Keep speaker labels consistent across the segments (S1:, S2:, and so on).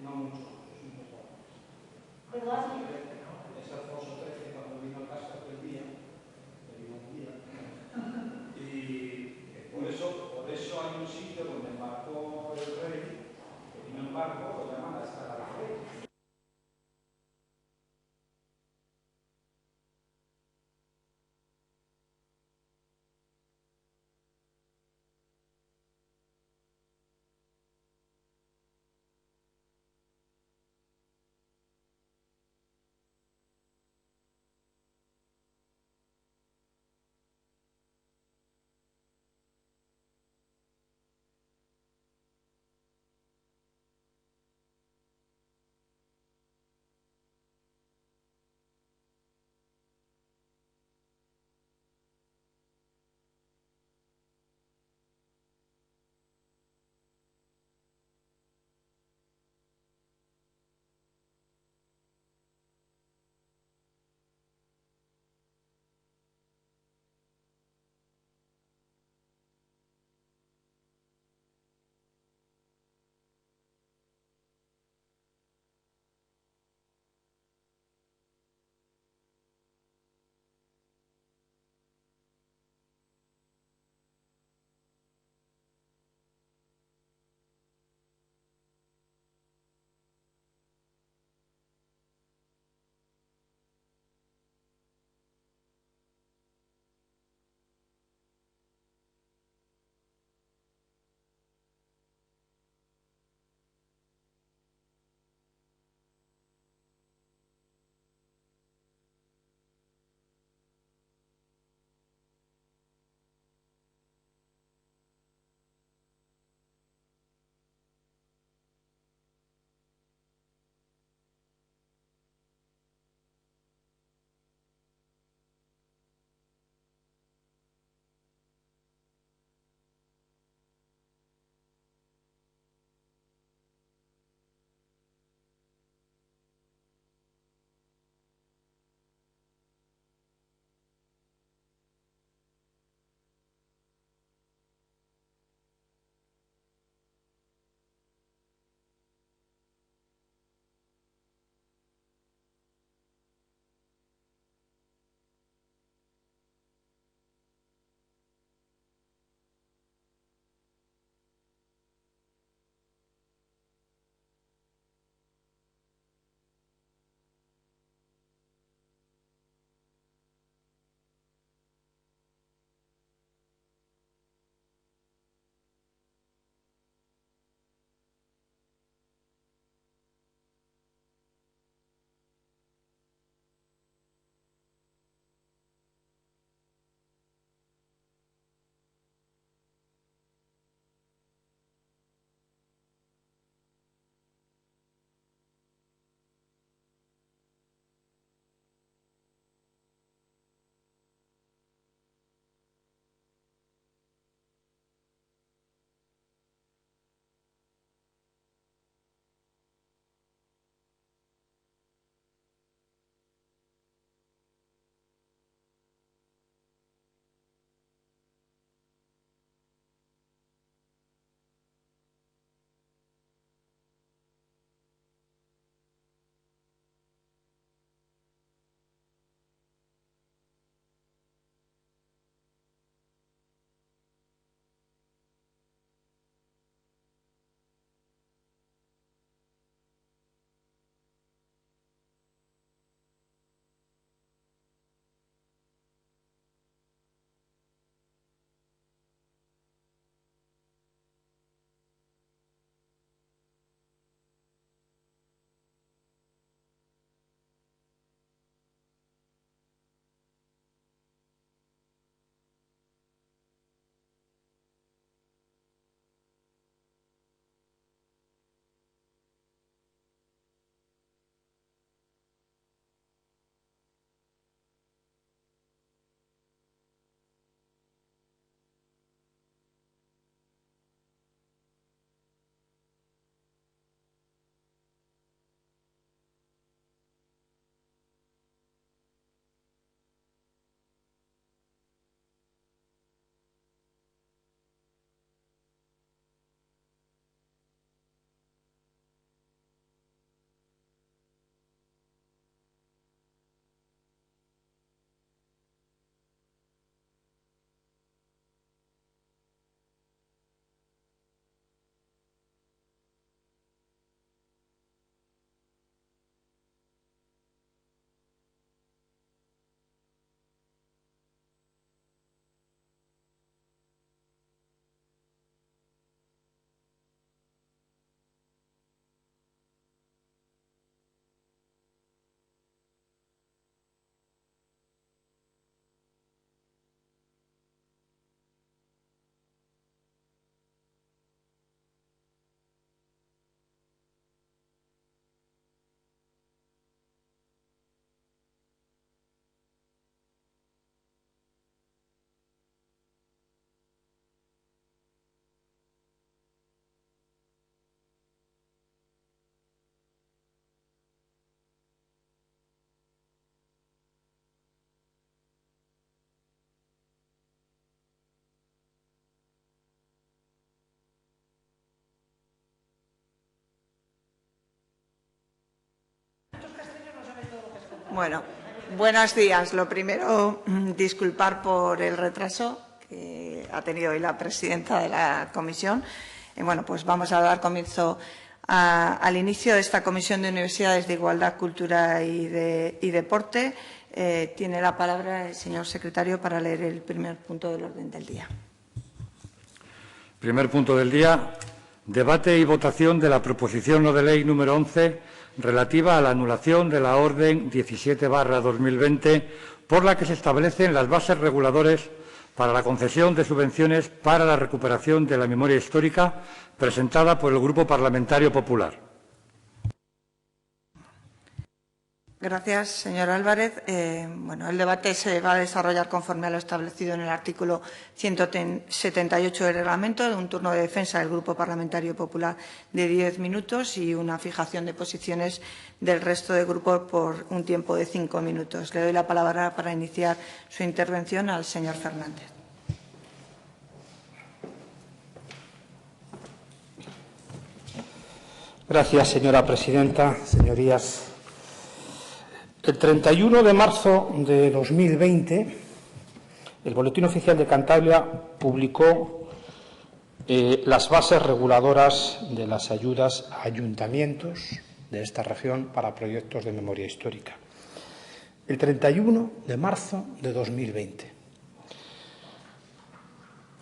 S1: No mucho, es un poco.
S2: Pero hace...
S1: Es Alfonso XIII cuando vino a casa aquel día, que vino un día, y por eso hay un sitio donde embarcó el rey, que vino en barco, lo llaman la Escala del Rey.
S3: Bueno, buenos días. Lo primero, disculpar por el retraso que ha tenido hoy la presidenta de la comisión. Bueno, pues vamos a dar comienzo al inicio de esta Comisión de Universidades de Igualdad, Cultura y Deporte. Tiene la palabra el señor secretario para leer el primer punto del orden del día.
S4: Primer punto del día. Debate y votación de la proposición no de ley número 11 relativa a la anulación de la Orden 17/2020 por la que se establecen las bases reguladoras para la concesión de subvenciones para la recuperación de la memoria histórica, presentada por el Grupo Parlamentario Popular.
S3: Gracias, señor Álvarez. El debate se va a desarrollar conforme a lo establecido en el artículo 178 del reglamento, de un turno de defensa del Grupo Parlamentario Popular de 10 minutos y una fijación de posiciones del resto de grupos por un tiempo de 5 minutos. Le doy la palabra para iniciar su intervención al señor Fernández.
S5: Gracias, señora presidenta. Señorías, el 31 de marzo de 2020, el Boletín Oficial de Cantabria publicó las bases reguladoras de las ayudas a ayuntamientos de esta región para proyectos de memoria histórica. El 31 de marzo de 2020.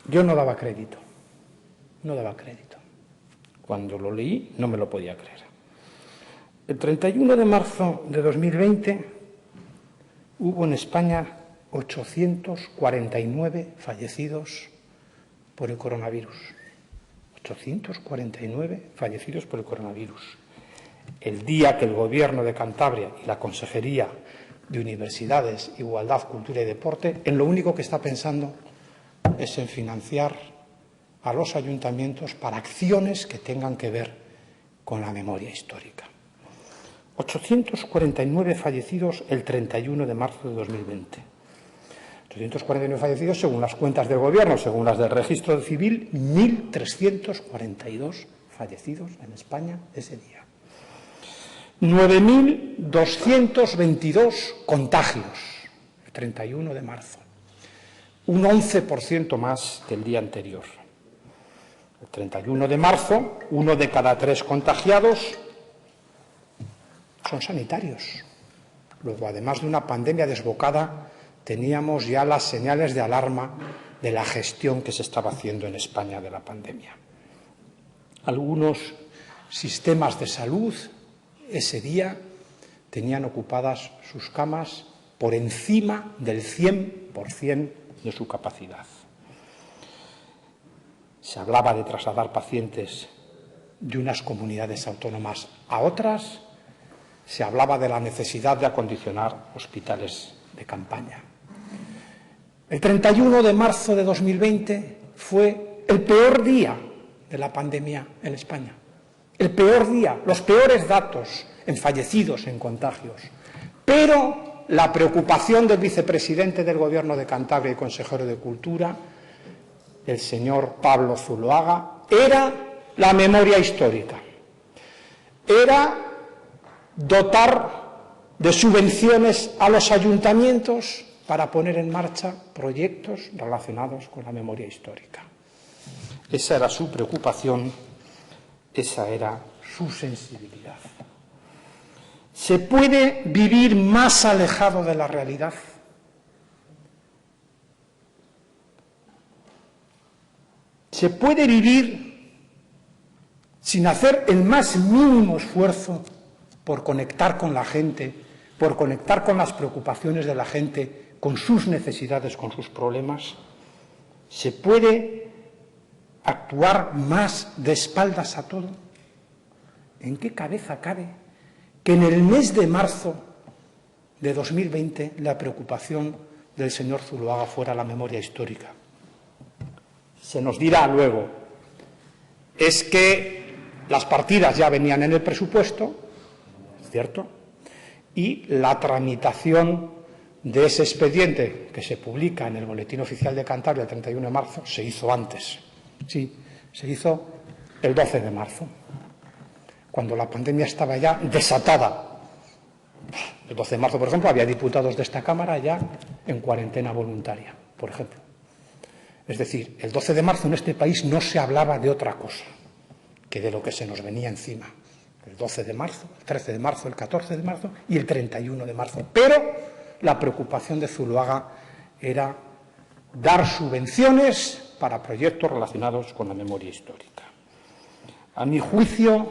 S5: Yo no daba crédito. Cuando lo leí no me lo podía creer. El 31 de marzo de 2020 hubo en España 849 fallecidos por el coronavirus. 849 fallecidos por el coronavirus. El día que el Gobierno de Cantabria y la Consejería de Universidades, Igualdad, Cultura y Deporte, en lo único que está pensando es en financiar a los ayuntamientos para acciones que tengan que ver con la memoria histórica. 849 fallecidos el 31 de marzo de 2020. 849 fallecidos según las cuentas del Gobierno, según las del Registro Civil, 1.342 fallecidos en España ese día. 9.222 contagios el 31 de marzo, un 11% más que el día anterior. El 31 de marzo, 1 de cada 3 contagiados son sanitarios. Luego, además de una pandemia desbocada, teníamos ya las señales de alarma de la gestión que se estaba haciendo en España de la pandemia. Algunos sistemas de salud ese día tenían ocupadas sus camas por encima del 100% de su capacidad. Se hablaba de trasladar pacientes de unas comunidades autónomas a otras. Se hablaba de la necesidad de acondicionar hospitales de campaña. El 31 de marzo de 2020 fue el peor día de la pandemia en España. El peor día, los peores datos en fallecidos, en contagios. Pero la preocupación del vicepresidente del Gobierno de Cantabria y consejero de Cultura, el señor Pablo Zuloaga, era la memoria histórica. Era dotar de subvenciones a los ayuntamientos para poner en marcha proyectos relacionados con la memoria histórica. Esa era su preocupación, esa era su sensibilidad. ¿Se puede vivir más alejado de la realidad? ¿Se puede vivir sin hacer el más mínimo esfuerzo por conectar con la gente, por conectar con las preocupaciones de la gente, con sus necesidades, con sus problemas? ¿Se puede actuar más de espaldas a todo? ¿En qué cabeza cabe que en el mes de marzo de 2020 la preocupación del señor Zuloaga fuera la memoria histórica? Se nos dirá luego, es que las partidas ya venían en el presupuesto, es cierto, y la tramitación de ese expediente que se publica en el Boletín Oficial de Cantabria el 31 de marzo se hizo antes. Sí, se hizo el 12 de marzo, cuando la pandemia estaba ya desatada El 12 de marzo, por ejemplo, había diputados de esta Cámara ya en cuarentena voluntaria, por ejemplo. Es decir, el 12 de marzo en este país no se hablaba de otra cosa que de lo que se nos venía encima. El 12 de marzo, el 13 de marzo, el 14 de marzo y el 31 de marzo. Pero la preocupación de Zuloaga era dar subvenciones para proyectos relacionados con la memoria histórica. A mi juicio,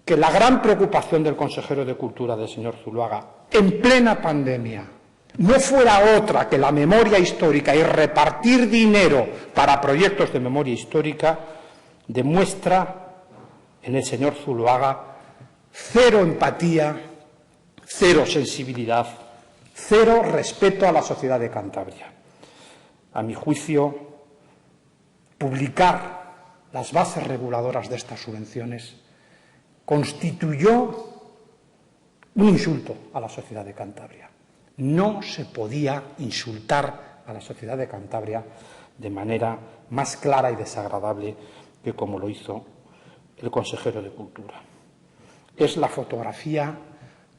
S5: que la gran preocupación del consejero de Cultura, del señor Zuloaga, en plena pandemia, no fuera otra que la memoria histórica y repartir dinero para proyectos de memoria histórica, demuestra en el señor Zuloaga cero empatía, cero sensibilidad, cero respeto a la sociedad de Cantabria. A mi juicio, publicar las bases reguladoras de estas subvenciones constituyó un insulto a la sociedad de Cantabria. No se podía insultar a la sociedad de Cantabria de manera más clara y desagradable que como lo hizo el consejero de Cultura. Es la fotografía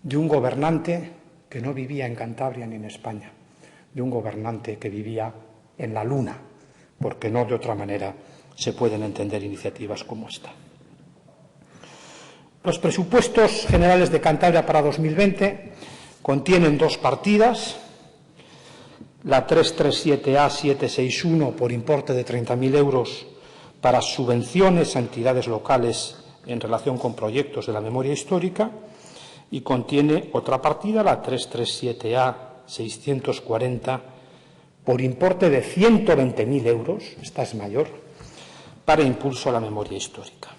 S5: de un gobernante que no vivía en Cantabria ni en España, de un gobernante que vivía en la luna, porque no de otra manera se pueden entender iniciativas como esta. Los presupuestos generales de Cantabria para 2020 contienen dos partidas, la 337A761 por importe de 30.000 euros para subvenciones a entidades locales en relación con proyectos de la memoria histórica, y contiene otra partida, la 337A640, por importe de 120.000 euros, esta es mayor, para impulso a la memoria histórica.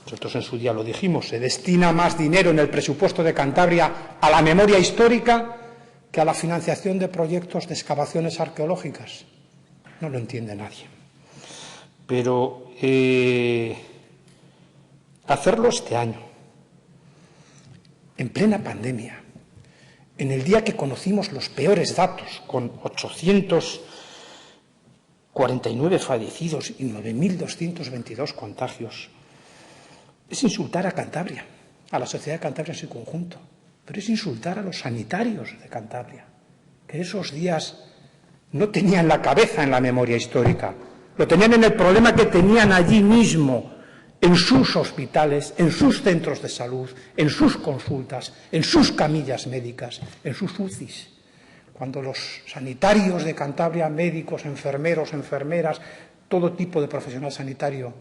S5: Nosotros en su día lo dijimos, se destina más dinero en el presupuesto de Cantabria a la memoria histórica que a la financiación de proyectos de excavaciones arqueológicas. No lo entiende nadie. Pero hacerlo este año, en plena pandemia, en el día que conocimos los peores datos, con 849 fallecidos y 9.222 contagios, es insultar a Cantabria, a la sociedad de Cantabria en su conjunto, pero es insultar a los sanitarios de Cantabria, que esos días no tenían la cabeza en la memoria histórica, lo tenían en el problema que tenían allí mismo, en sus hospitales, en sus centros de salud, en sus consultas, en sus camillas médicas, en sus UCIs. Cuando los sanitarios de Cantabria, médicos, enfermeros, enfermeras, todo tipo de profesional sanitario,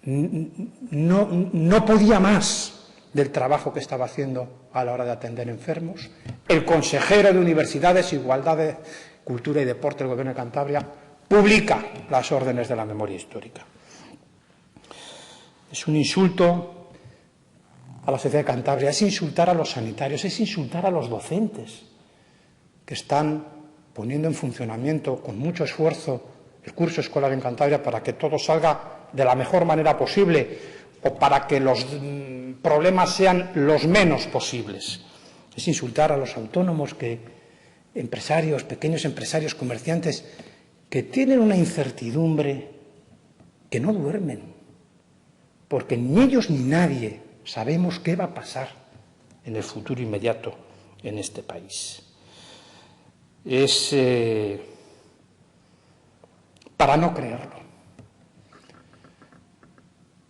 S5: no podía más del trabajo que estaba haciendo a la hora de atender enfermos, el consejero de Universidades, Igualdad, de Cultura y Deporte del Gobierno de Cantabria publica las órdenes de la memoria histórica. Es un insulto a la sociedad de Cantabria, es insultar a los sanitarios, es insultar a los docentes que están poniendo en funcionamiento con mucho esfuerzo el curso escolar en Cantabria para que todo salga de la mejor manera posible o para que los problemas sean los menos posibles. Es insultar a los autónomos, empresarios, pequeños empresarios, comerciantes, que tienen una incertidumbre, que no duermen, porque ni ellos ni nadie sabemos qué va a pasar en el futuro inmediato en este país. Es para no creerlo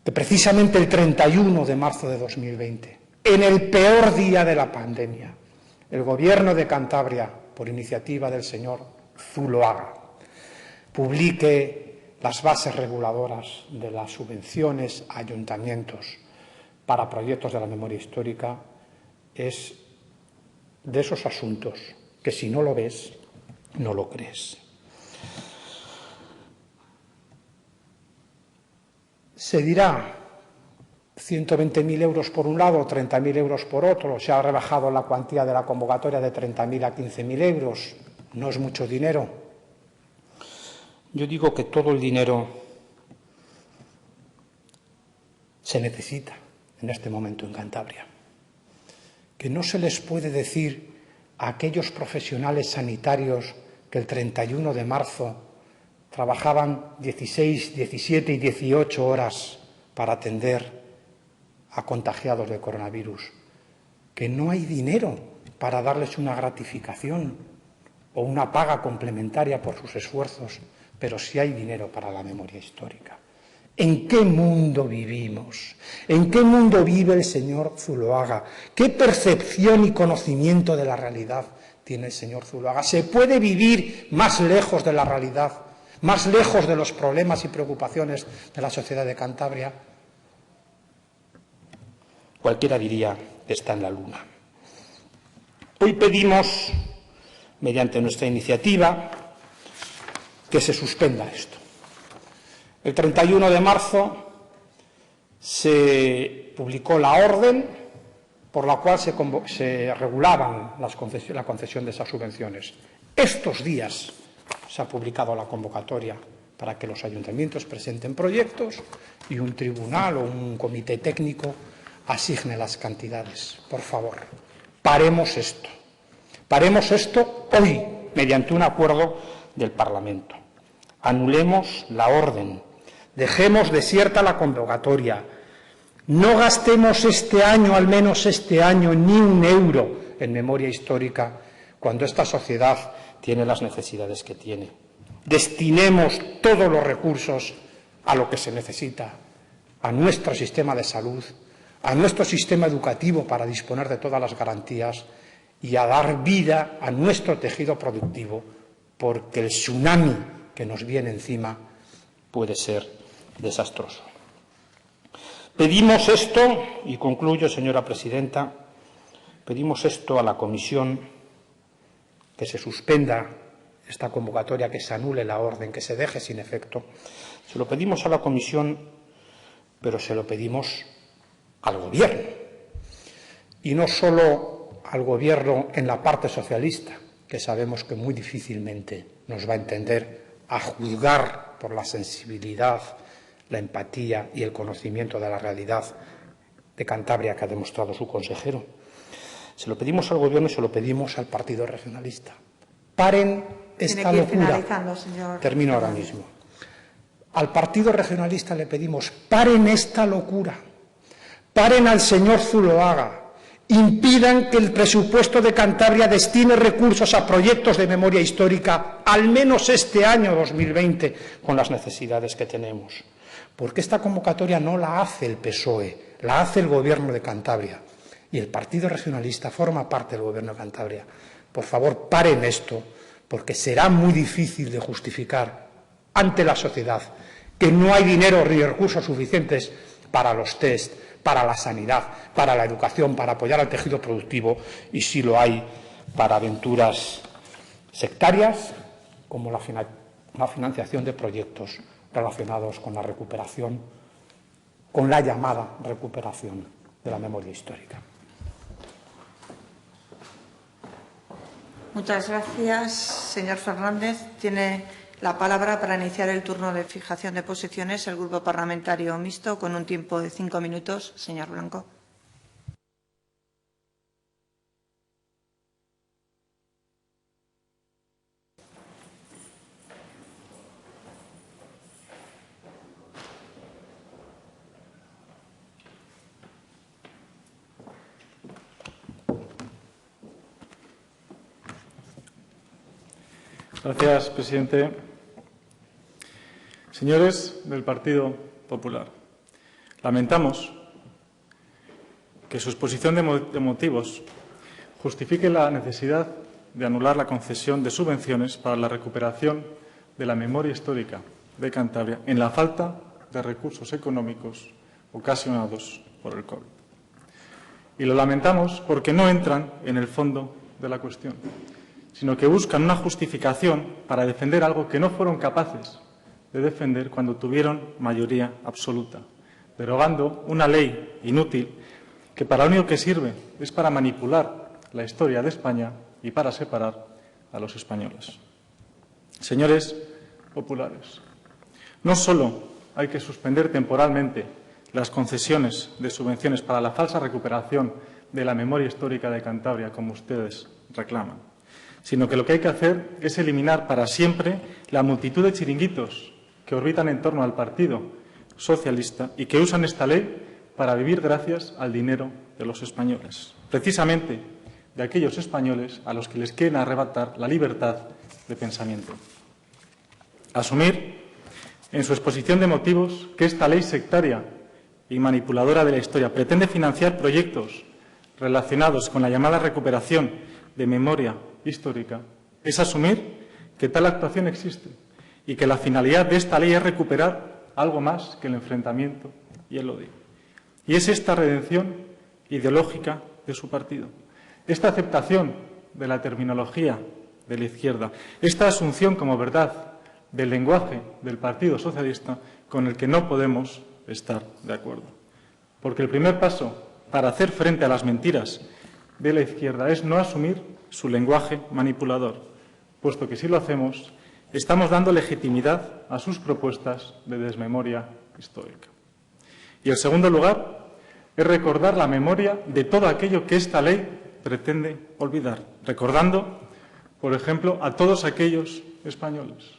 S5: que precisamente el 31 de marzo de 2020, en el peor día de la pandemia, el Gobierno de Cantabria, por iniciativa del señor Zuloaga, publique las bases reguladoras de las subvenciones a ayuntamientos para proyectos de la memoria histórica, es de esos asuntos que si no lo ves, no lo crees. Se dirá 120.000 euros por un lado, 30.000 euros por otro, se ha rebajado la cuantía de la convocatoria de 30.000 a 15.000 euros, no es mucho dinero. Yo digo que todo el dinero se necesita en este momento en Cantabria, que no se les puede decir a aquellos profesionales sanitarios que el 31 de marzo trabajaban 16, 17 y 18 horas para atender a contagiados de coronavirus, que no hay dinero para darles una gratificación o una paga complementaria por sus esfuerzos, pero sí hay dinero para la memoria histórica. ¿En qué mundo vivimos? ¿En qué mundo vive el señor Zuloaga? ¿Qué percepción y conocimiento de la realidad tiene el señor Zuloaga? ¿Se puede vivir más lejos de la realidad, más lejos de los problemas y preocupaciones de la sociedad de Cantabria? Cualquiera diría que está en la luna. Hoy pedimos, mediante nuestra iniciativa, que se suspenda esto. El 31 de marzo se publicó la orden por la cual se regulaban la concesión de esas subvenciones. Estos días se ha publicado la convocatoria para que los ayuntamientos presenten proyectos y un tribunal o un comité técnico asigne las cantidades. Por favor, paremos esto. Paremos esto hoy, mediante un acuerdo del Parlamento. Anulemos la orden. Dejemos desierta la convocatoria. No gastemos este año, al menos este año, ni un euro en memoria histórica cuando esta sociedad tiene las necesidades que tiene. Destinemos todos los recursos a lo que se necesita, a nuestro sistema de salud, a nuestro sistema educativo para disponer de todas las garantías y a dar vida a nuestro tejido productivo, porque el tsunami que nos viene encima puede ser desastroso. Pedimos esto, y concluyo, señora presidenta, pedimos esto a la Comisión, que se suspenda esta convocatoria, que se anule la orden, que se deje sin efecto. Se lo pedimos a la Comisión, pero se lo pedimos al Gobierno. Y no solo al Gobierno en la parte socialista, que sabemos que muy difícilmente nos va a entender, a juzgar por la sensibilidad, la empatía y el conocimiento de la realidad de Cantabria que ha demostrado su consejero. Se lo pedimos al Gobierno y se lo pedimos al Partido Regionalista. Paren esta locura. Termino ahora mismo. Al Partido Regionalista le pedimos, paren esta locura. Paren al señor Zuloaga. Impidan que el presupuesto de Cantabria destine recursos a proyectos de memoria histórica, al menos este año 2020, con las necesidades que tenemos. Porque esta convocatoria no la hace el PSOE, la hace el Gobierno de Cantabria. Y el Partido Regionalista forma parte del Gobierno de Cantabria. Por favor, paren esto, porque será muy difícil de justificar ante la sociedad que no hay dinero ni recursos suficientes para los test, para la sanidad, para la educación, para apoyar al tejido productivo, y sí lo hay para aventuras sectarias como la financiación de proyectos relacionados con la recuperación, con la llamada recuperación de la memoria histórica.
S3: Muchas gracias, señor Fernández. Tiene la palabra para iniciar el turno de fijación de posiciones el Grupo Parlamentario Mixto, con un tiempo de 5 minutos. Señor Blanco.
S6: Gracias, presidente. Señores del Partido Popular, lamentamos que su exposición de motivos justifique la necesidad de anular la concesión de subvenciones para la recuperación de la memoria histórica de Cantabria en la falta de recursos económicos ocasionados por el COVID. Y lo lamentamos porque no entran en el fondo de la cuestión, sino que buscan una justificación para defender algo que no fueron capaces de defender cuando tuvieron mayoría absoluta, derogando una ley inútil que para lo único que sirve es para manipular la historia de España y para separar a los españoles. Señores populares, no solo hay que suspender temporalmente las concesiones de subvenciones para la falsa recuperación de la memoria histórica de Cantabria, como ustedes reclaman, sino que lo que hay que hacer es eliminar para siempre la multitud de chiringuitos que orbitan en torno al Partido Socialista y que usan esta ley para vivir gracias al dinero de los españoles, precisamente de aquellos españoles a los que les quieren arrebatar la libertad de pensamiento. Asumir, en su exposición de motivos, que esta ley sectaria y manipuladora de la historia pretende financiar proyectos relacionados con la llamada recuperación de memoria histórica, es asumir que tal actuación existe y que la finalidad de esta ley es recuperar algo más que el enfrentamiento y el odio. Y es esta redención ideológica de su partido, esta aceptación de la terminología de la izquierda, esta asunción como verdad del lenguaje del Partido Socialista con el que no podemos estar de acuerdo. Porque el primer paso para hacer frente a las mentiras de la izquierda es no asumir su lenguaje manipulador, puesto que si lo hacemos, estamos dando legitimidad a sus propuestas de desmemoria histórica. Y el segundo lugar es recordar la memoria de todo aquello que esta ley pretende olvidar, recordando, por ejemplo, a todos aquellos españoles,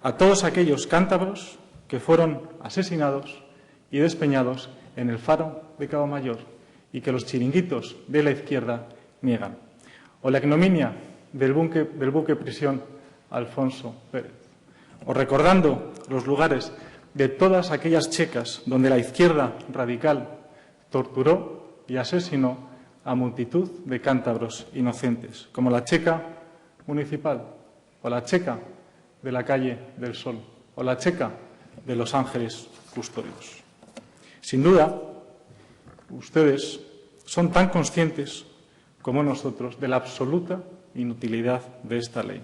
S6: a todos aquellos cántabros que fueron asesinados y despeñados en el faro de Cabo Mayor y que los chiringuitos de la izquierda niegan, o la ignominia del buque prisión Alfonso Pérez, o recordando los lugares de todas aquellas checas donde la izquierda radical torturó y asesinó a multitud de cántabros inocentes, como la checa municipal o la checa de la calle del Sol o la checa de Los Ángeles Custodios. Sin duda, ustedes son tan conscientes como nosotros de la absoluta inutilidad de esta ley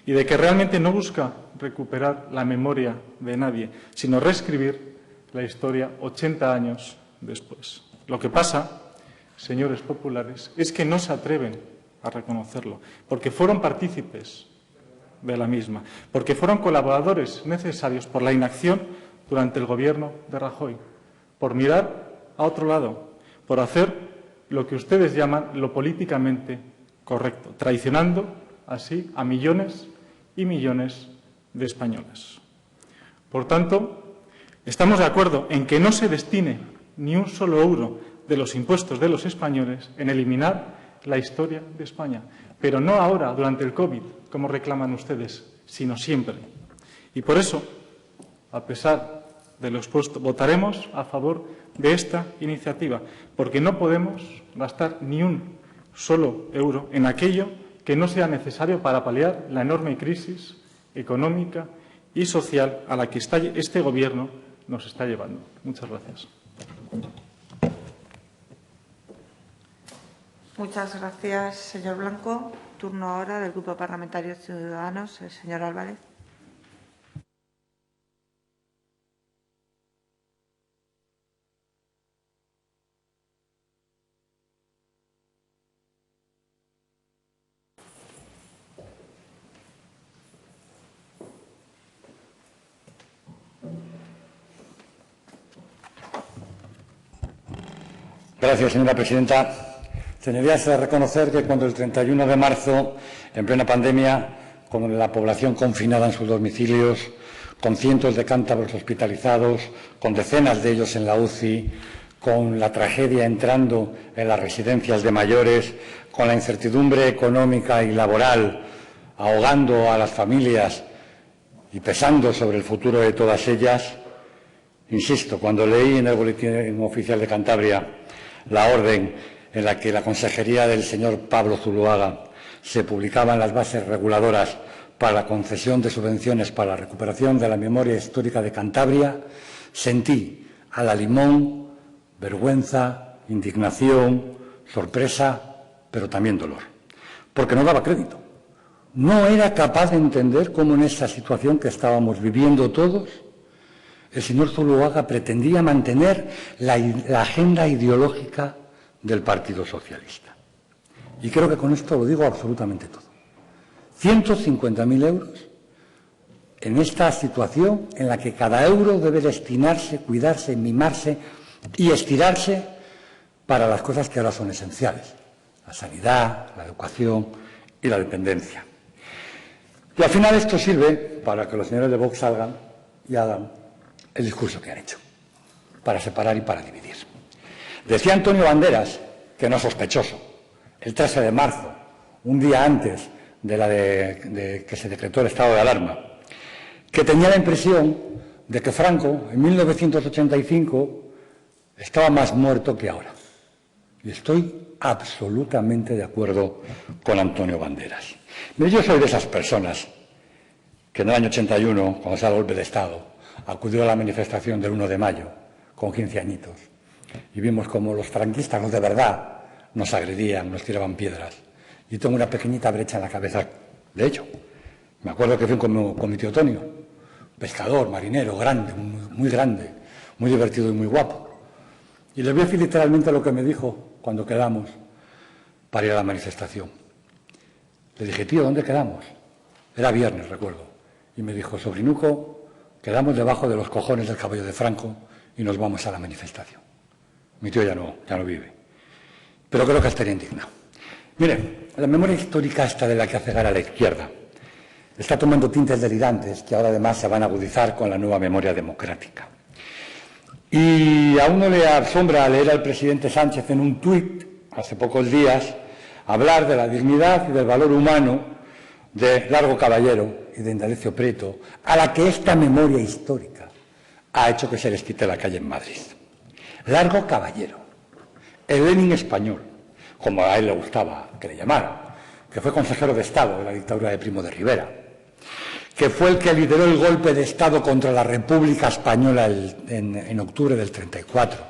S6: y de que realmente no busca recuperar la memoria de nadie, sino reescribir la historia 80 años después. Lo que pasa, señores populares, es que no se atreven a reconocerlo, porque fueron partícipes de la misma, porque fueron colaboradores necesarios por la inacción durante el gobierno de Rajoy, por mirar a otro lado, por hacer lo que ustedes llaman lo políticamente correcto, traicionando así a millones y millones de españoles. Por tanto, estamos de acuerdo en que no se destine ni un solo euro de los impuestos de los españoles en eliminar la historia de España, pero no ahora, durante el COVID, como reclaman ustedes, sino siempre. Y por eso, a pesar de lo expuesto, votaremos a favor de esta iniciativa, porque no podemos gastar ni un solo euro en aquello que no sea necesario para paliar la enorme crisis económica y social a la que este Gobierno nos está llevando. Muchas gracias.
S3: Muchas gracias, señor Blanco. Turno ahora del Grupo Parlamentario Ciudadanos, el señor Álvarez.
S4: Gracias, señora presidenta. Señorías, he de reconocer que cuando el 31 de marzo, en plena pandemia, con la población confinada en sus domicilios, con cientos de cántabros hospitalizados, con decenas de ellos en la UCI, con la tragedia entrando en las residencias de mayores, con la incertidumbre económica y laboral ahogando a las familias y pesando sobre el futuro de todas ellas, insisto, cuando leí en el Boletín Oficial de Cantabria la orden en la que la consejería del señor Pablo Zuloaga se publicaban las bases reguladoras para la concesión de subvenciones para la recuperación de la memoria histórica de Cantabria, sentí a la limón vergüenza, indignación, sorpresa, pero también dolor, porque no daba crédito. No era capaz de entender cómo en esa situación que estábamos viviendo todos, el señor Zuloaga pretendía mantener la agenda ideológica del Partido Socialista. Y creo que con esto lo digo absolutamente todo. 150.000 euros en esta situación en la que cada euro debe destinarse, cuidarse, mimarse y estirarse para las cosas que ahora son esenciales: la sanidad, la educación y la dependencia. Y al final esto sirve para que los señores de Vox salgan y hagan el discurso que han hecho, para separar y para dividir. Decía Antonio Banderas, que no es sospechoso, el 13 de marzo, un día antes de que se decretó el estado de alarma, que tenía la impresión de que Franco, en 1985, estaba más muerto que ahora. Y estoy absolutamente de acuerdo con Antonio Banderas. Yo soy de esas personas que en el año 81, cuando se da el golpe de Estado, acudió a la manifestación del 1 de mayo, con 15 añitos, y vimos como los franquistas, los de verdad, nos agredían, nos tiraban piedras. Y tengo una pequeñita brecha en la cabeza, de hecho. Me acuerdo que fui con mi tío Tonio, pescador, marinero, grande, muy divertido y muy guapo. Y le voy a decir literalmente lo que me dijo cuando quedamos para ir a la manifestación. Le dije, tío, ¿dónde quedamos? Era viernes, recuerdo. Y me dijo, sobrinuco, quedamos debajo de los cojones del caballo de Franco y nos vamos a la manifestación. Mi tío ya no vive. Pero creo que estaría indignado. Mire, la memoria histórica esta de la que hace gala la izquierda está tomando tintes delirantes que ahora además se van a agudizar con la nueva memoria democrática. Y a uno le asombra leer al presidente Sánchez en un tuit, hace pocos días, hablar de la dignidad y del valor humano de Largo Caballero y de Indalecio Prieto, a la que esta memoria histórica ha hecho que se les quite la calle en Madrid. Largo Caballero, el Lenin español, como a él le gustaba que le llamaran, que fue consejero de Estado de la dictadura de Primo de Rivera, que fue el que lideró el golpe de Estado contra la República Española en octubre del 34,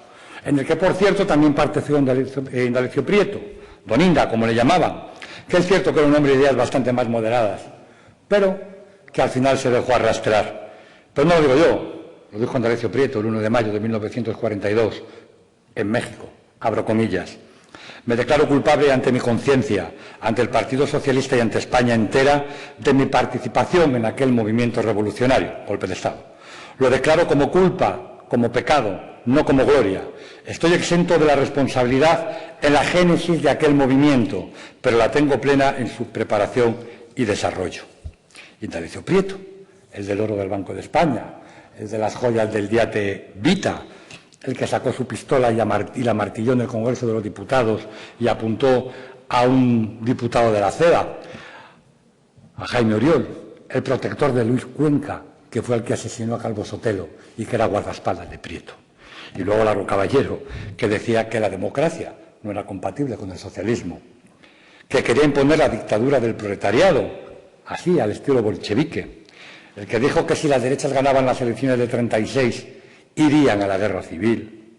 S4: en el que, por cierto, también participó Indalecio Prieto, Don Inda, como le llamaban, que es cierto que era un hombre de ideas bastante más moderadas, pero que al final se dejó arrastrar. Pero no lo digo yo, lo dijo Indalecio Prieto el 1 de mayo de 1942, en México, abro comillas. Me declaro culpable ante mi conciencia, ante el Partido Socialista y ante España entera, de mi participación en aquel movimiento revolucionario, golpe de Estado. Lo declaro como culpa, como pecado, no como gloria. Estoy exento de la responsabilidad en la génesis de aquel movimiento, pero la tengo plena en su preparación y desarrollo. Indalecio Prieto, el del oro del Banco de España, el de las joyas del yate Vita, el que sacó su pistola y la martilló en el Congreso de los Diputados y apuntó a un diputado de la CEDA, a Jaime Oriol, el protector de Luis Cuenca, que fue el que asesinó a Calvo Sotelo y que era guardaespaldas de Prieto. Y luego Largo Caballero, que decía que la democracia no era compatible con el socialismo, que quería imponer la dictadura del proletariado, así, al estilo bolchevique, el que dijo que si las derechas ganaban las elecciones de 36, irían a la guerra civil,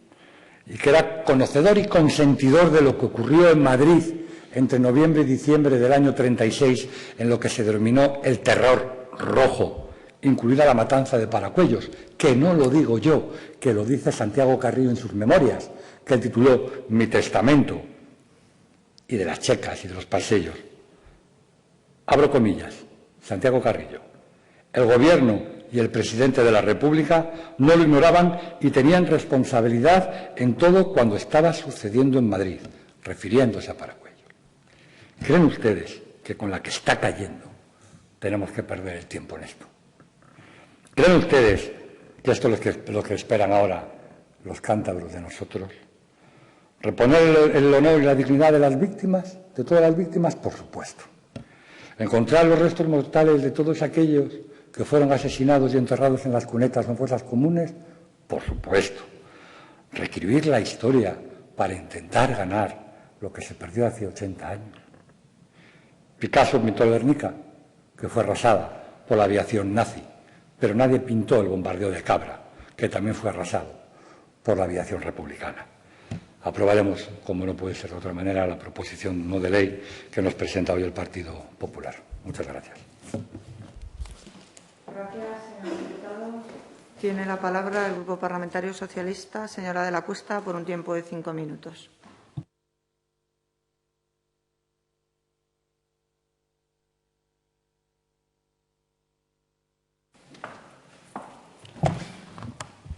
S4: y que era conocedor y consentidor de lo que ocurrió en Madrid entre noviembre y diciembre del año 36, en lo que se denominó el terror rojo, incluida la matanza de Paracuellos, que no lo digo yo, que lo dice Santiago Carrillo en sus memorias, que él tituló Mi testamento, y de las checas y de los pasillos. Abro comillas, Santiago Carrillo. El Gobierno y el presidente de la República no lo ignoraban y tenían responsabilidad en todo cuando estaba sucediendo en Madrid, refiriéndose a Paracuellos. ¿Creen ustedes que con la que está cayendo tenemos que perder el tiempo en esto? ¿Creen ustedes que esto es lo que esperan ahora los cántabros de nosotros? ¿Reponer el honor y la dignidad de las víctimas, de todas las víctimas? Por supuesto. ¿Encontrar los restos mortales de todos aquellos que fueron asesinados y enterrados en las cunetas o fosas comunes? Por supuesto. Reescribir la historia para intentar ganar lo que se perdió hace 80 años. Picasso pintó Guernica, que fue arrasada por la aviación nazi, pero nadie pintó el bombardeo de Cabra, que también fue arrasado por la aviación republicana. Aprobaremos, como no puede ser de otra manera, la proposición no de ley que nos presenta hoy el Partido Popular. Muchas gracias.
S3: Gracias, señor diputado. Tiene la palabra el Grupo Parlamentario Socialista, señora de la Cuesta, por un tiempo de 5 minutos.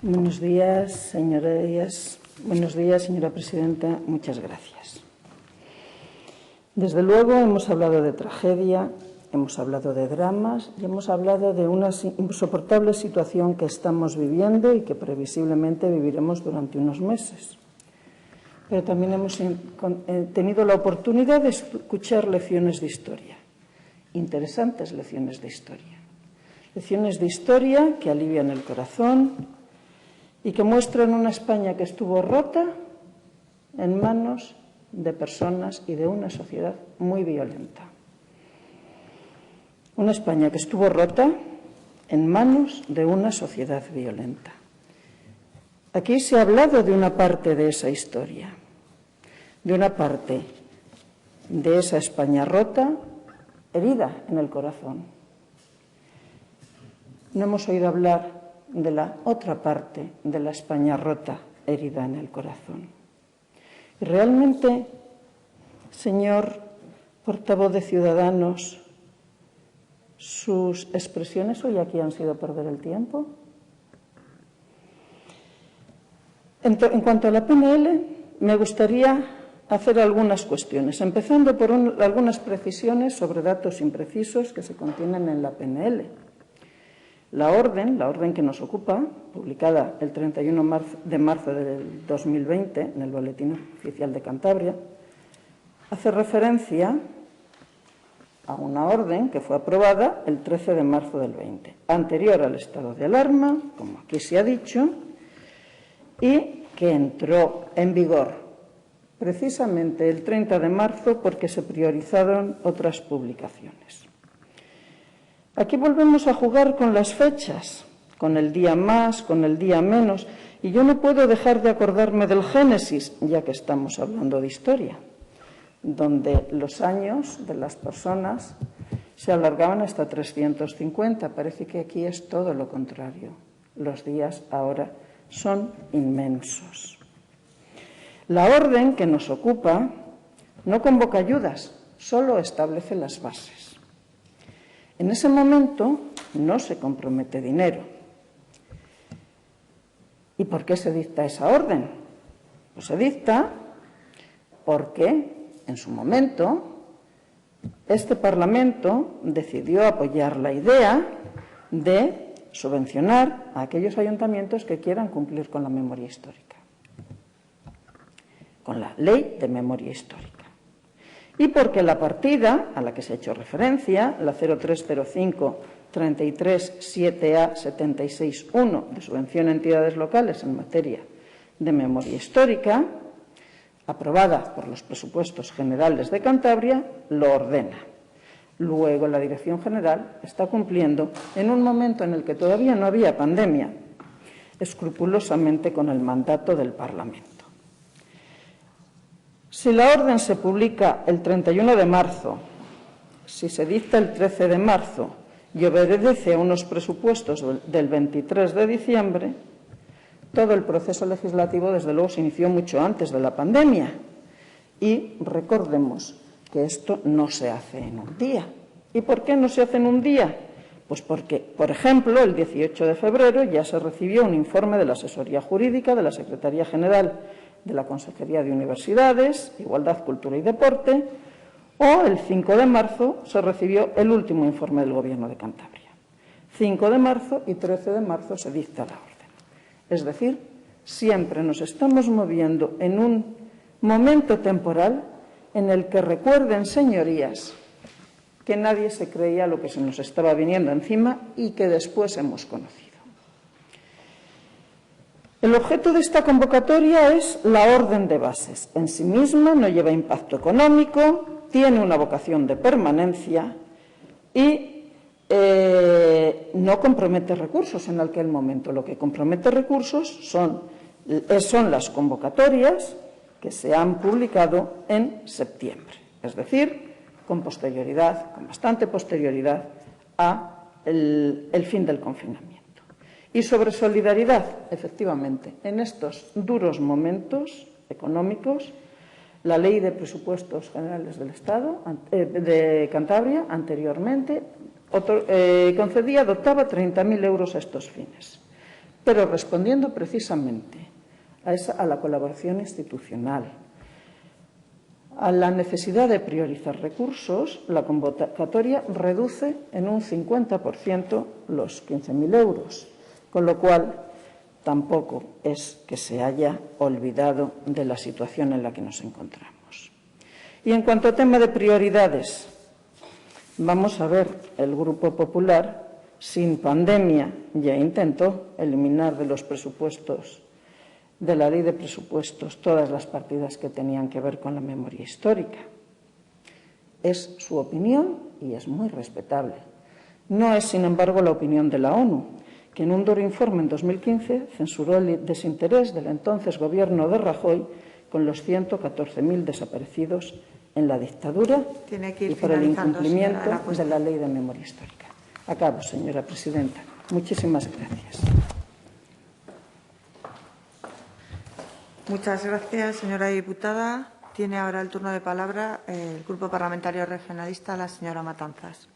S7: Buenos días, señorías. Buenos días, señora presidenta. Muchas gracias. Desde luego hemos hablado de tragedia, hemos hablado de dramas y hemos hablado de una insoportable situación que estamos viviendo y que previsiblemente viviremos durante unos meses. pero también hemos tenido la oportunidad de escuchar lecciones de historia, interesantes lecciones de historia. Lecciones de historia que alivian el corazón y que muestran una España que estuvo rota en manos de personas y de una sociedad muy violenta. Una España que estuvo rota en manos de una sociedad violenta. Aquí se ha hablado de una parte de esa historia, de una parte de esa España rota, herida en el corazón. No hemos oído hablar de la otra parte de la España rota, herida en el corazón. Y realmente, señor portavoz de Ciudadanos, ¿sus expresiones hoy aquí han sido perder el tiempo? En cuanto a la PNL, me gustaría hacer algunas cuestiones, empezando por algunas precisiones sobre datos imprecisos que se contienen en la PNL. La orden que nos ocupa, publicada el 31 de marzo del 2020 en el Boletín Oficial de Cantabria, hace referencia a una orden que fue aprobada el 13 de marzo del 20, anterior al estado de alarma, como aquí se ha dicho, y que entró en vigor precisamente el 30 de marzo porque se priorizaron otras publicaciones. Aquí volvemos a jugar con las fechas, con el día más, con el día menos, y yo no puedo dejar de acordarme del Génesis, ya que estamos hablando de historia, donde los años de las personas se alargaban hasta 350. Parece que aquí es todo lo contrario. Los días ahora son inmensos. La orden que nos ocupa no convoca ayudas, solo establece las bases. En ese momento no se compromete dinero. ¿Y por qué se dicta esa orden? Pues se dicta porque en su momento este Parlamento decidió apoyar la idea de subvencionar a aquellos ayuntamientos que quieran cumplir con la memoria histórica, con la Ley de Memoria Histórica. Y porque la partida a la que se ha hecho referencia, la 0305 33 7A 761 de subvención a entidades locales en materia de memoria histórica, aprobada por los presupuestos generales de Cantabria, lo ordena. Luego la Dirección General está cumpliendo, en un momento en el que todavía no había pandemia, escrupulosamente con el mandato del Parlamento. Si la orden se publica el 31 de marzo, si se dicta el 13 de marzo y obedece a unos presupuestos del 23 de diciembre, todo el proceso legislativo, desde luego, se inició mucho antes de la pandemia. Y recordemos que esto no se hace en un día. ¿Y por qué no se hace en un día? Pues porque, por ejemplo, el 18 de febrero ya se recibió un informe de la Asesoría Jurídica de la Secretaría General de la Consejería de Universidades, Igualdad, Cultura y Deporte, o el 5 de marzo se recibió el último informe del Gobierno de Cantabria. 5 de marzo y 13 de marzo se dicta la orden. Es decir, siempre nos estamos moviendo en un momento temporal en el que, recuerden, señorías, que nadie se creía lo que se nos estaba viniendo encima y que después hemos conocido. El objeto de esta convocatoria es la orden de bases. En sí misma no lleva impacto económico, tiene una vocación de permanencia y no compromete recursos en aquel momento. Lo que compromete recursos son las convocatorias que se han publicado en septiembre, es decir, con bastante posterioridad al fin del confinamiento. Y sobre solidaridad, efectivamente, en estos duros momentos económicos, la Ley de Presupuestos Generales del Estado de Cantabria, anteriormente, dotaba 30.000 euros a estos fines. Pero respondiendo precisamente a la colaboración institucional, a la necesidad de priorizar recursos, la convocatoria reduce en un 50% los 15.000 euros, con lo cual tampoco es que se haya olvidado de la situación en la que nos encontramos. Y en cuanto a tema de prioridades, vamos a ver, el Grupo Popular, sin pandemia, ya intentó eliminar de los presupuestos, de la Ley de Presupuestos, todas las partidas que tenían que ver con la memoria histórica. Es su opinión y es muy respetable. No es, sin embargo, la opinión de la ONU, que en un duro informe en 2015 censuró el desinterés del entonces Gobierno de Rajoy con los 114.000 desaparecidos en la dictadura y por el incumplimiento de la Ley de Memoria Histórica. Acabo, señora presidenta. Muchísimas gracias.
S3: Muchas gracias, señora diputada. Tiene ahora el turno de palabra el Grupo Parlamentario Regionalista, la señora Matanzas.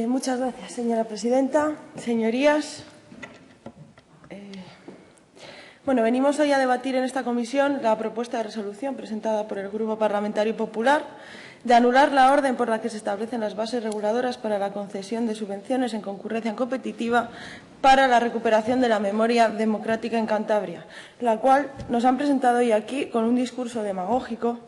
S8: Muchas gracias, señora presidenta. Señorías, venimos hoy a debatir en esta comisión la propuesta de resolución presentada por el Grupo Parlamentario Popular de anular la orden por la que se establecen las bases reguladoras para la concesión de subvenciones en concurrencia competitiva para la recuperación de la memoria democrática en Cantabria, la cual nos han presentado hoy aquí con un discurso demagógico.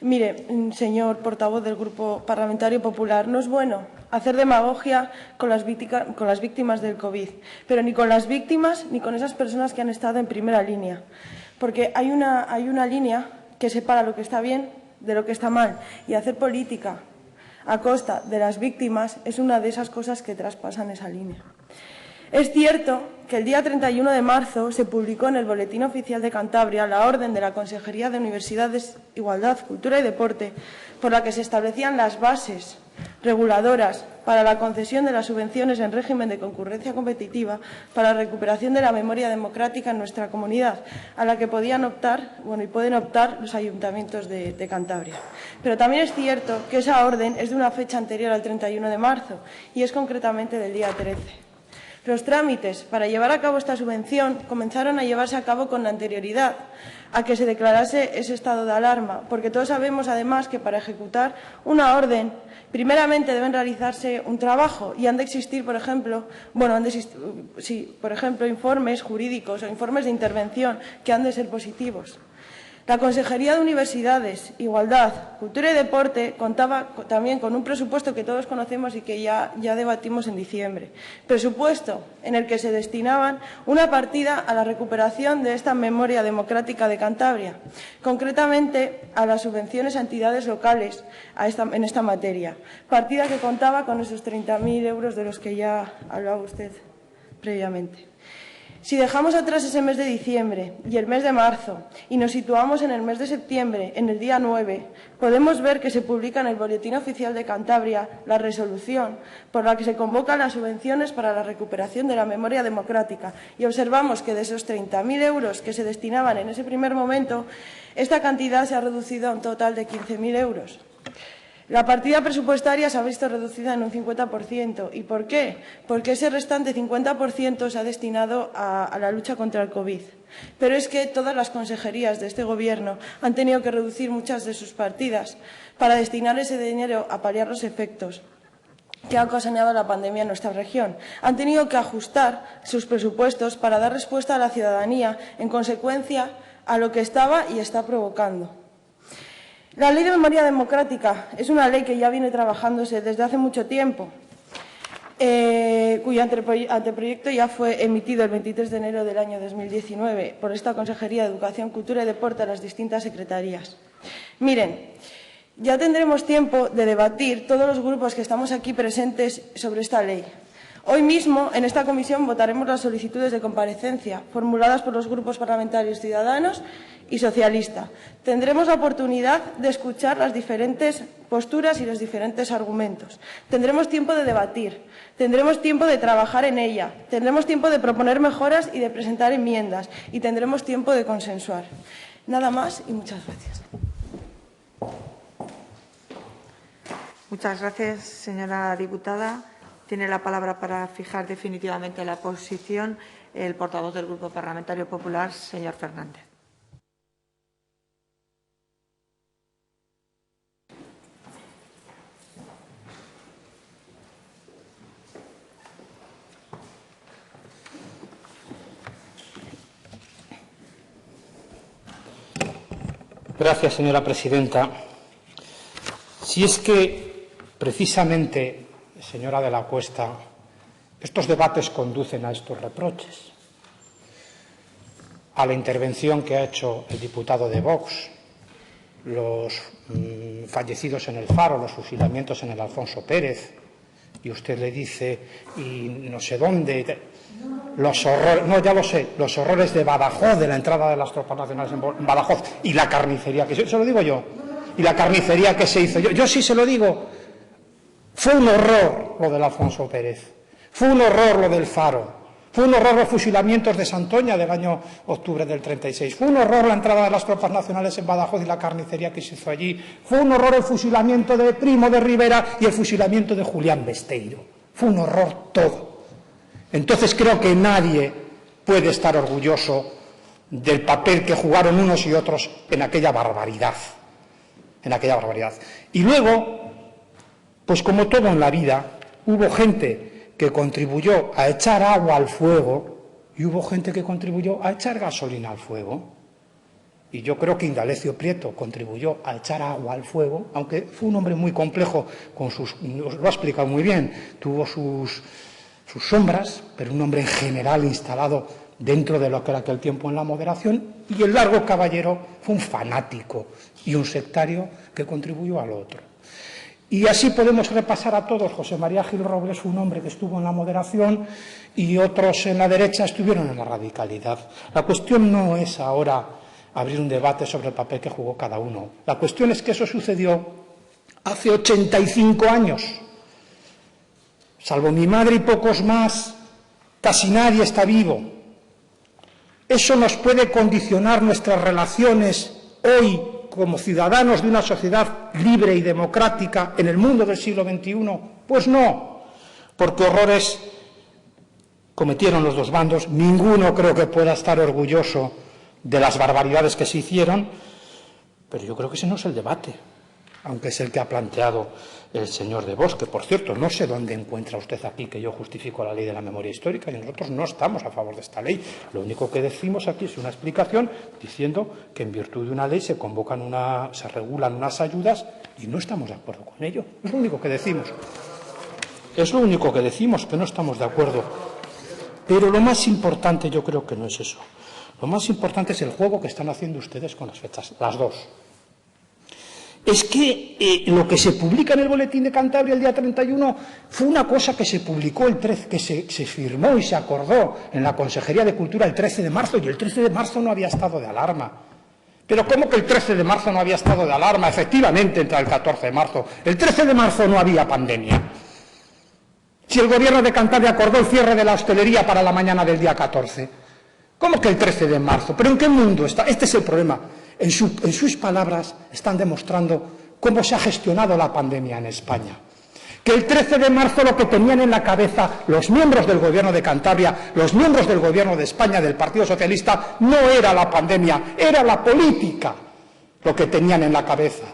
S8: Mire, señor portavoz del Grupo Parlamentario Popular, no es bueno hacer demagogia con las víctimas del COVID, pero ni con las víctimas ni con esas personas que han estado en primera línea, porque hay una línea que separa lo que está bien de lo que está mal, y hacer política a costa de las víctimas es una de esas cosas que traspasan esa línea. Es cierto que el día 31 de marzo se publicó en el Boletín Oficial de Cantabria la orden de la Consejería de Universidades, Igualdad, Cultura y Deporte por la que se establecían las bases reguladoras para la concesión de las subvenciones en régimen de concurrencia competitiva para la recuperación de la memoria democrática en nuestra comunidad, a la que podían optar, y pueden optar los ayuntamientos de Cantabria. Pero también es cierto que esa orden es de una fecha anterior al 31 de marzo y es concretamente del día 13. Los trámites para llevar a cabo esta subvención comenzaron a llevarse a cabo con anterioridad a que se declarase ese estado de alarma, porque todos sabemos, además, que para ejecutar una orden, primeramente deben realizarse un trabajo y han de existir, por ejemplo, informes jurídicos o informes de intervención que han de ser positivos. La Consejería de Universidades, Igualdad, Cultura y Deporte contaba también con un presupuesto que todos conocemos y que ya debatimos en diciembre. Presupuesto en el que se destinaban una partida a la recuperación de esta memoria democrática de Cantabria, concretamente a las subvenciones a entidades locales en esta materia. Partida que contaba con esos 30.000 euros de los que ya hablaba usted previamente. Si dejamos atrás ese mes de diciembre y el mes de marzo y nos situamos en el mes de septiembre, en el día 9, podemos ver que se publica en el Boletín Oficial de Cantabria la resolución por la que se convocan las subvenciones para la recuperación de la memoria democrática y observamos que de esos 30.000 euros que se destinaban en ese primer momento, esta cantidad se ha reducido a un total de 15.000 euros. La partida presupuestaria se ha visto reducida en un 50%. ¿Y por qué? Porque ese restante 50% se ha destinado a la lucha contra el COVID. Pero es que todas las consejerías de este Gobierno han tenido que reducir muchas de sus partidas para destinar ese dinero a paliar los efectos que ha ocasionado la pandemia en nuestra región. Han tenido que ajustar sus presupuestos para dar respuesta a la ciudadanía en consecuencia a lo que estaba y está provocando. La Ley de Memoria Democrática es una ley que ya viene trabajándose desde hace mucho tiempo, cuyo anteproyecto ya fue emitido el 23 de enero del año 2019 por esta Consejería de Educación, Cultura y Deporte a las distintas secretarías. Miren, ya tendremos tiempo de debatir todos los grupos que estamos aquí presentes sobre esta ley. Hoy mismo, en esta comisión, votaremos las solicitudes de comparecencia formuladas por los grupos parlamentarios Ciudadanos y Socialista. Tendremos la oportunidad de escuchar las diferentes posturas y los diferentes argumentos. Tendremos tiempo de debatir, tendremos tiempo de trabajar en ella, tendremos tiempo de proponer mejoras y de presentar enmiendas y tendremos tiempo de consensuar. Nada más y muchas gracias.
S3: Muchas gracias, señora diputada. Tiene la palabra para fijar definitivamente la posición el portavoz del Grupo Parlamentario Popular, señor Fernández.
S5: Gracias, señora presidenta. Si es que, precisamente, señora de la Cuesta, estos debates conducen a estos reproches, a la intervención que ha hecho el diputado de Vox, los fallecidos en el Faro, los fusilamientos en el Alfonso Pérez, y usted le dice, y no sé dónde, los horrores, no, ya lo sé, los horrores de Badajoz, de la entrada de las tropas nacionales en Badajoz, y la carnicería, que se lo digo yo, y la carnicería que se hizo. Yo sí se lo digo, fue un horror lo del Alfonso Pérez, fue un horror lo del Faro, fue un horror los fusilamientos de Santoña del año octubre del 36, fue un horror la entrada de las tropas nacionales en Badajoz y la carnicería que se hizo allí, fue un horror el fusilamiento de Primo de Rivera y el fusilamiento de Julián Besteiro, fue un horror todo. Entonces creo que nadie puede estar orgulloso del papel que jugaron unos y otros en aquella barbaridad. Y luego, pues como todo en la vida, hubo gente que contribuyó a echar agua al fuego y hubo gente que contribuyó a echar gasolina al fuego. Y yo creo que Indalecio Prieto contribuyó a echar agua al fuego, aunque fue un hombre muy complejo, lo ha explicado muy bien, tuvo sus sombras, pero un hombre en general instalado dentro de lo que era aquel tiempo en la moderación, y el Largo Caballero fue un fanático y un sectario que contribuyó al otro. Y así podemos repasar a todos. José María Gil Robles fue un hombre que estuvo en la moderación y otros en la derecha estuvieron en la radicalidad. La cuestión no es ahora abrir un debate sobre el papel que jugó cada uno. La cuestión es que eso sucedió hace 85 años. Salvo mi madre y pocos más, casi nadie está vivo. Eso nos puede condicionar nuestras relaciones hoy como ciudadanos de una sociedad libre y democrática en el mundo del siglo XXI. Pues no, porque horrores cometieron los dos bandos. Ninguno creo que pueda estar orgulloso de las barbaridades que se hicieron, pero yo creo que ese no es el debate, aunque es el que ha planteado el señor de Vox, que por cierto no sé dónde encuentra usted aquí que yo justifico la ley de la memoria histórica, y nosotros no estamos a favor de esta ley. Lo único que decimos aquí es una explicación diciendo que en virtud de una ley se regulan unas ayudas y no estamos de acuerdo con ello. Es lo único que decimos. Es lo único que decimos, que no estamos de acuerdo. Pero lo más importante yo creo que no es eso. Lo más importante es el juego que están haciendo ustedes con las fechas, las dos. Es que lo que se publica en el Boletín de Cantabria el día 31 fue una cosa que se publicó el 13, que se firmó y se acordó en la Consejería de Cultura el 13 de marzo, y el 13 de marzo no había estado de alarma. Pero ¿cómo que el 13 de marzo no había estado de alarma? Efectivamente, entre el 14 de marzo. El 13 de marzo no había pandemia. Si el Gobierno de Cantabria acordó el cierre de la hostelería para la mañana del día 14. ¿Cómo que el 13 de marzo? ¿Pero en qué mundo está? Este es el problema. En sus palabras están demostrando cómo se ha gestionado la pandemia en España. Que el 13 de marzo lo que tenían en la cabeza los miembros del Gobierno de Cantabria, los miembros del Gobierno de España, del Partido Socialista, no era la pandemia, era la política lo que tenían en la cabeza.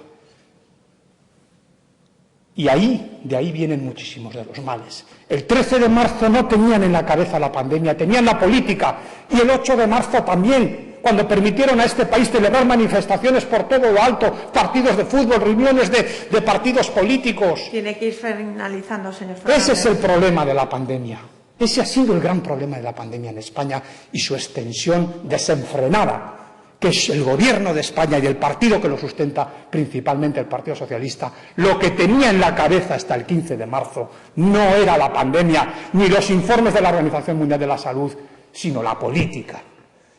S5: Y de ahí vienen muchísimos de los males. El 13 de marzo no tenían en la cabeza la pandemia, tenían la política. Y el 8 de marzo también, cuando permitieron a este país celebrar manifestaciones por todo lo alto, partidos de fútbol, reuniones de partidos políticos.
S3: Tiene que ir finalizando, señor Fernández.
S5: Ese es el problema de la pandemia. Ese ha sido el gran problema de la pandemia en España y su extensión desenfrenada, que es el Gobierno de España y el partido que lo sustenta, principalmente el Partido Socialista, lo que tenía en la cabeza hasta el 15 de marzo no era la pandemia, ni los informes de la Organización Mundial de la Salud, sino la política.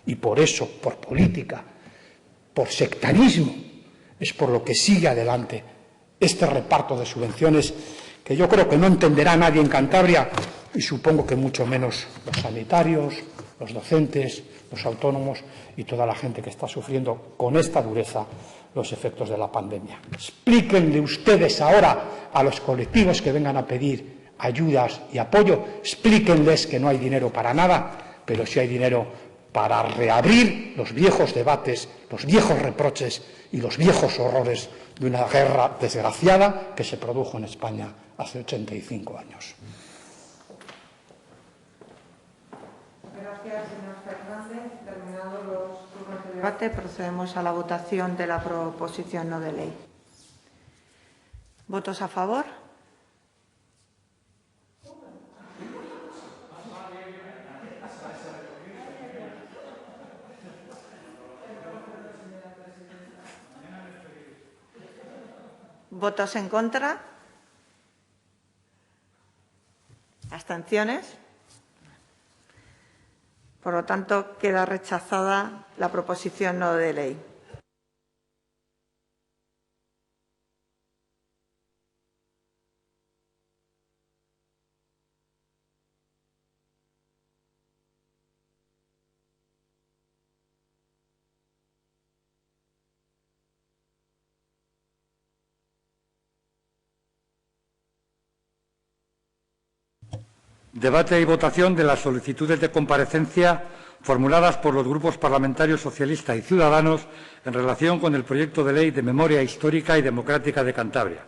S5: Y por eso, por política, por sectarismo, es por lo que sigue adelante este reparto de subvenciones que yo creo que no entenderá nadie en Cantabria, y supongo que mucho menos los sanitarios, los docentes, los autónomos y toda la gente que está sufriendo con esta dureza los efectos de la pandemia. Explíquenle ustedes ahora a los colectivos que vengan a pedir ayudas y apoyo, explíquenles que no hay dinero para nada, pero sí hay dinero para reabrir los viejos debates, los viejos reproches y los viejos horrores de una guerra desgraciada que se produjo en España hace 85 años.
S3: Gracias, señor Fernández. Terminados los turnos de debate. Procedemos a la votación de la proposición no de ley. ¿Votos a favor? ¿Votos en contra? ¿Abstenciones? Por lo tanto, queda rechazada la proposición no de ley.
S4: Debate y votación de las solicitudes de comparecencia formuladas por los grupos parlamentarios socialista y Ciudadanos en relación con el proyecto de ley de memoria histórica y democrática de Cantabria.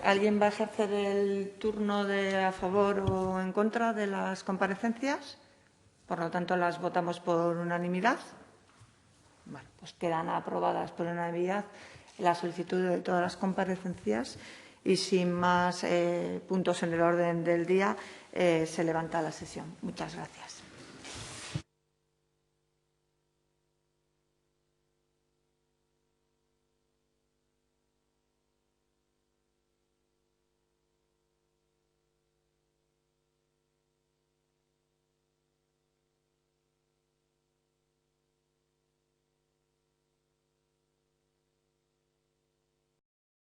S3: ¿Alguien va a ejercer el turno de a favor o en contra de las comparecencias? Por lo tanto, las votamos por unanimidad. Bueno, pues quedan aprobadas por unanimidad las solicitudes de todas las comparecencias y sin más puntos en el orden del día se levanta la sesión. Muchas gracias.